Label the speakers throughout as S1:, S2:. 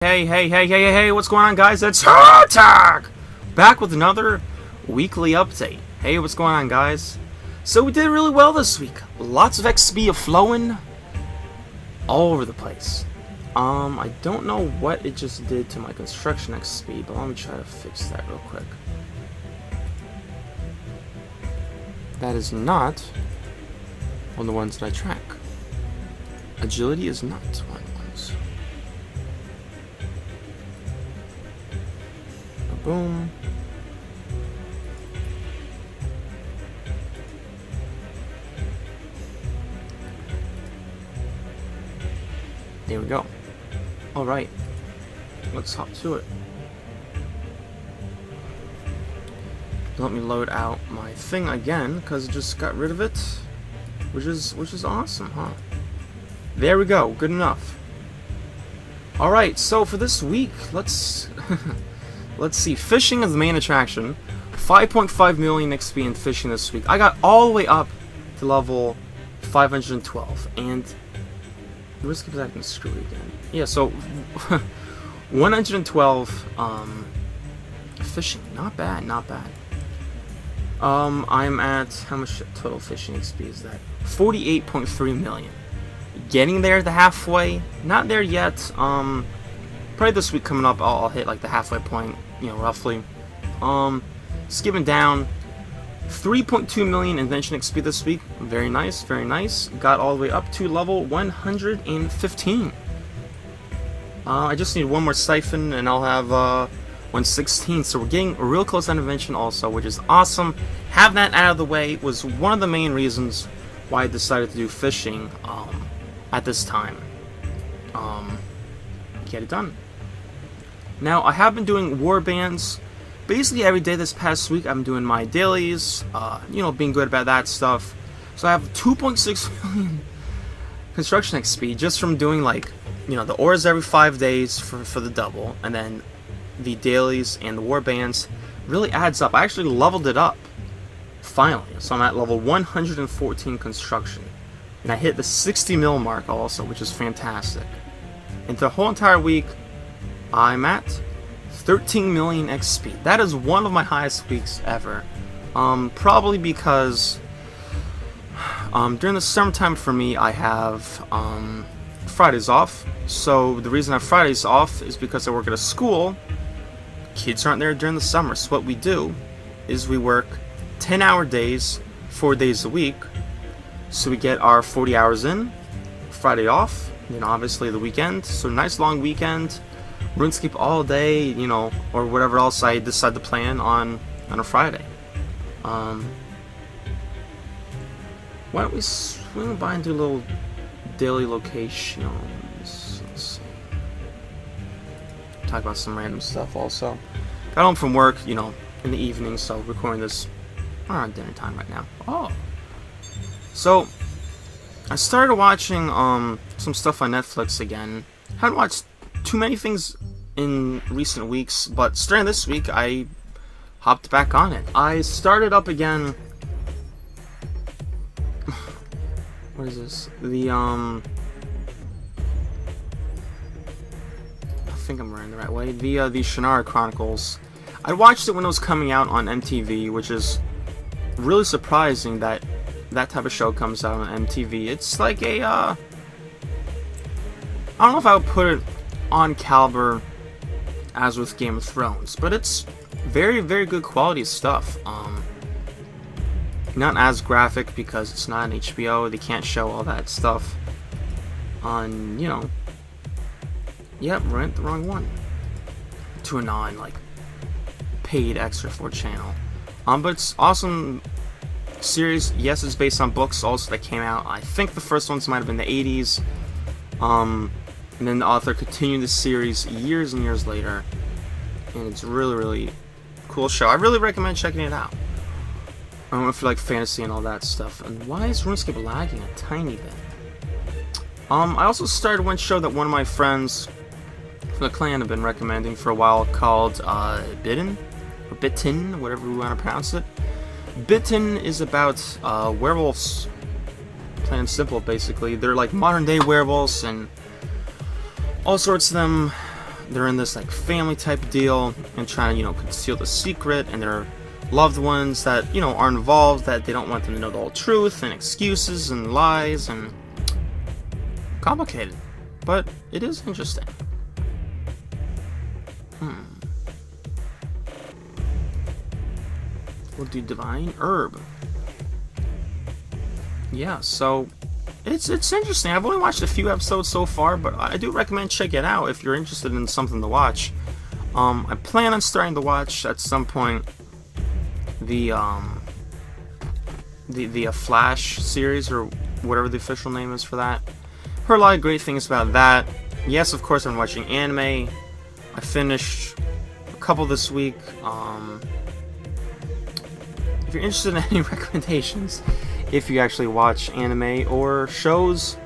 S1: Hey, what's going on, guys? It's Hotak! Back with another weekly update. Hey, what's going on, guys? So we did really well this week. Lots of XP flowing all over the place. I don't know what it just did to my construction XP, but let me try to fix that real quick. That is not one of the ones that I track. Agility is not one of the ones. Boom. There we go. Alright. Let's hop to it. Let me load out my thing again, because I just got rid of it. Which is awesome, huh? There we go. Good enough. Alright, so for this week, let's see. Fishing is the main attraction. 5.5 million XP in fishing this week. I got all the way up to level 512, and RuneScape is acting screwy again. Yeah, so 112 fishing. Not bad, not bad. I'm at, how much total fishing XP is that? 48.3 million. Getting there, the halfway. Not there yet. Probably this week coming up, I'll hit like the halfway point, you know, roughly. Skipping down, 3.2 million invention XP this week. Very nice, very nice. Got all the way up to level 115. I just need one more siphon and I'll have 116. So we're getting real close on invention also, which is awesome. Have that out of the way was one of the main reasons why I decided to do fishing at this time. Get it done. Now, I have been doing war bands basically every day this past week. I'm doing my dailies, you know, being good about that stuff. So I have 2.6 million construction XP just from doing, like, you know, the ores every 5 days for the double, and then the dailies and the war bands really adds up. I actually leveled it up, finally. So I'm at level 114 construction. And I hit the 60 mil mark also, which is fantastic. And the whole entire week, I'm at 13 million XP. That is one of my highest weeks ever. Probably because during the summertime for me, I have Fridays off. So the reason I have Fridays off is because I work at a school. Kids aren't there during the summer. So what we do is we work 10-hour days, 4 days a week. So we get our 40 hours in, Friday off, and then obviously the weekend. So nice long weekend. RuneScape all day, you know, or whatever else I decide to plan on a Friday. Why don't we swing by and do a little daily locations? Let's see. Talk about some random stuff also. Got home from work, you know, in the evening, so recording this around dinner time right now. Oh. So, I started watching some stuff on Netflix again. Haven't watched too many things in recent weeks, but starting this week, I hopped back on it. I started up again. What is this? The I think I'm running the right way. The Shannara Chronicles. I watched it when it was coming out on MTV, which is really surprising that that type of show comes out on MTV. It's like a I don't know if I would put it on caliber as with Game of Thrones, but it's very, very good quality stuff. Not as graphic because it's not an HBO. They can't show all that stuff on, you know. Yep, right, the wrong one. To a non, like, paid extra for channel. But it's awesome series. Yes, it's based on books also that came out. I think the first ones might have been the 80s. And then the author continued the series years and years later. And it's really, really cool show. I really recommend checking it out. I don't know if you like fantasy and all that stuff. And why is RuneScape lagging a tiny bit? I also started one show that one of my friends from the clan have been recommending for a while called Bitten, or Bitten, whatever we want to pronounce it. Bitten is about werewolves. Plain and simple, basically. They're like modern day werewolves, and all sorts of them they're in this like family type deal and trying to, you know, conceal the secret, and their loved ones that, you know, are involved, that they don't want them to know the whole truth, and excuses and lies, and complicated, but it is interesting. We'll do Divine Herb. Yeah, so it's interesting. I've only watched a few episodes so far, but I do recommend check it out if you're interested in something to watch. I plan on starting to watch at some point the Flash series, or whatever the official name is for that. Heard a lot of great things about that. Yes, of course, I'm watching anime. I finished a couple this week. If you're interested in any recommendations, if you actually watch anime or shows,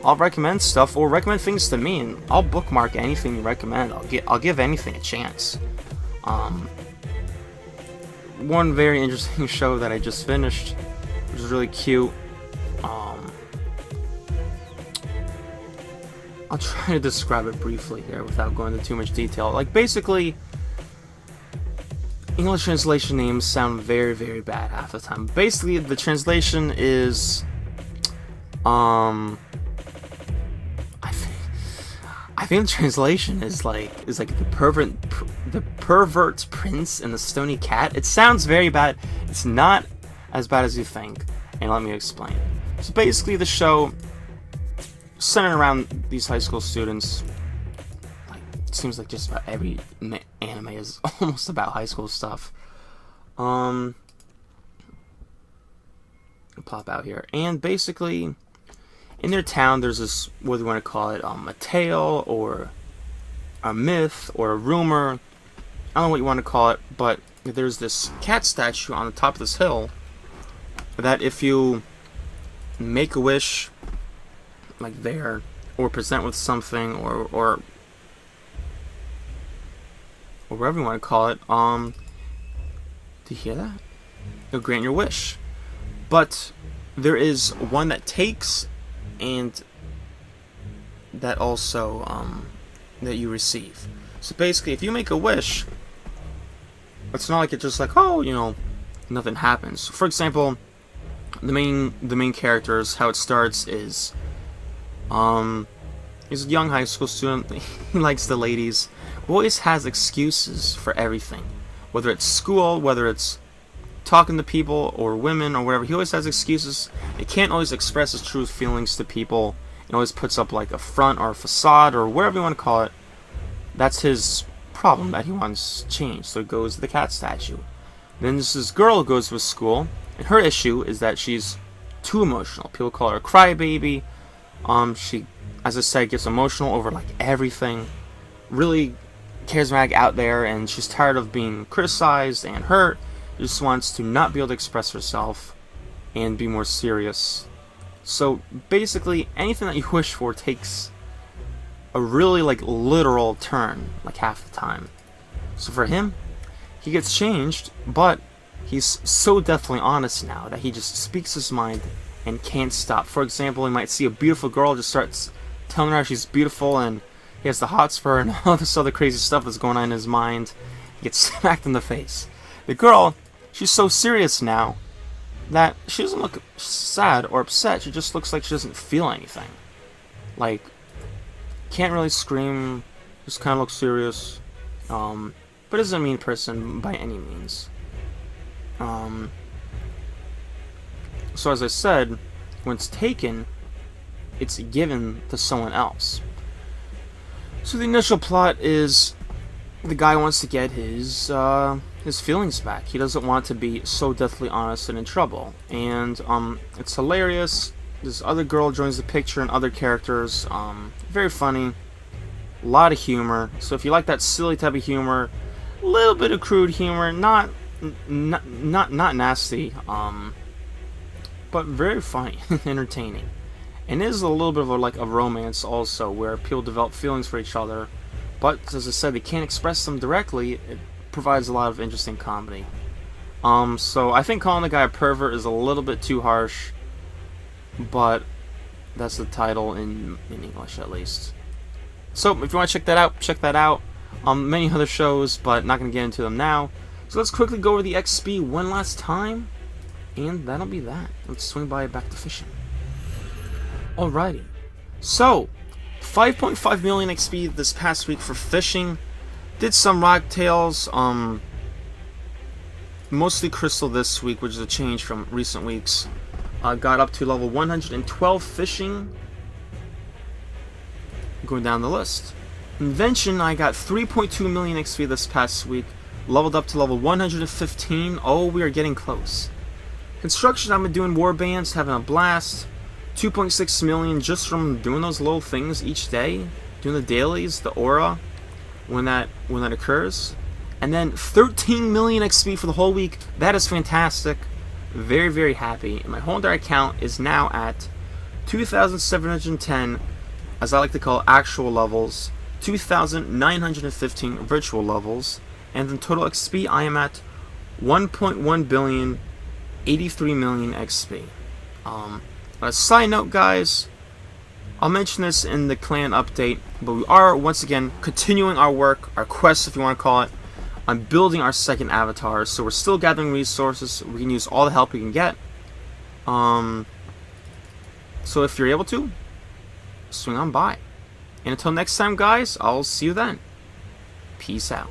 S1: I'll recommend stuff, or recommend things to me, and I'll bookmark anything you recommend. I'll give anything a chance. One very interesting show that I just finished, which is really cute. I'll try to describe it briefly here without going into too much detail. Like, basically, English translation names sound very, very bad half the time. Basically, the translation is, I think the translation is like the pervert's prince and the stony cat. It sounds very bad. It's not as bad as you think, and let me explain. So basically, the show centered around these high school students. Like, it seems like just about every anime is almost about high school stuff. I'll pop out here, and basically, in their town, there's this, what do you want to call it, a tale, or a myth, or a rumor. I don't know what you want to call it, but there's this cat statue on the top of this hill that if you make a wish, like there, or present with something, or whatever you want to call it, do you hear that? It'll grant your wish. But there is one that takes, and that also that you receive. So basically, if you make a wish, it's not like it's just like, oh, you know, nothing happens. For example, the main characters, how it starts is, he's a young high school student. He likes the ladies. Always has excuses for everything, whether it's school, whether it's talking to people or women or whatever. He always has excuses. He can't always express his true feelings to people. He always puts up like a front or a facade or whatever you want to call it. That's his problem that he wants changed. So he goes to the cat statue. Then there's this girl who goes to his school, and her issue is that she's too emotional. People call her a crybaby. She, as I said, gets emotional over like everything. Really charismatic out there, and she's tired of being criticized and hurt. She just wants to not be able to express herself and be more serious. So basically, anything that you wish for takes a really like literal turn, like half the time. So for him, he gets changed, but he's so deathly honest now that he just speaks his mind and can't stop. For example, he might see a beautiful girl, just starts telling her she's beautiful, and he has the hots for her and all this other crazy stuff that's going on in his mind. He gets smacked in the face. The girl, she's so serious now that she doesn't look sad or upset. She just looks like she doesn't feel anything. Like, can't really scream, just kind of looks serious. But isn't a mean person by any means. So as I said, when it's taken, it's given to someone else. So the initial plot is the guy wants to get his feelings back. He doesn't want to be so deathly honest and in trouble. And it's hilarious. This other girl joins the picture and other characters. Very funny. A lot of humor. So if you like that silly type of humor, a little bit of crude humor, not nasty, but very funny, entertaining. And it is a little bit of a romance also, where people develop feelings for each other, but as I said, they can't express them directly. It provides a lot of interesting comedy. So I think calling the guy a pervert is a little bit too harsh, but that's the title in English at least. So if you want to check that out, check that out. many other shows, but not going to get into them now. So let's quickly go over the XP one last time, and that'll be that. Let's swing by back to fishing. Alrighty. So, 5.5 million XP this past week for fishing. Did some rocktails, mostly crystal this week, which is a change from recent weeks. Got up to level 112 fishing. Going down the list. Invention, I got 3.2 million XP this past week. Leveled up to level 115. Oh, we are getting close. Construction, I've been doing warbands, having a blast. 2.6 million just from doing those little things each day. Doing the dailies, the aura, when that occurs. And then 13 million XP for the whole week. That is fantastic. Very, very happy. And my whole entire account is now at 2,710, as I like to call actual levels, 2,915 virtual levels, and in total XP I am at 1.1 billion, 83 million XP. A side note, guys, I'll mention this in the clan update, but we are once again continuing our work, our quest if you want to call it, on building our second avatar. So we're still gathering resources. We can use all the help we can get. So if you're able to, swing on by. And until next time, guys, I'll see you then. Peace out.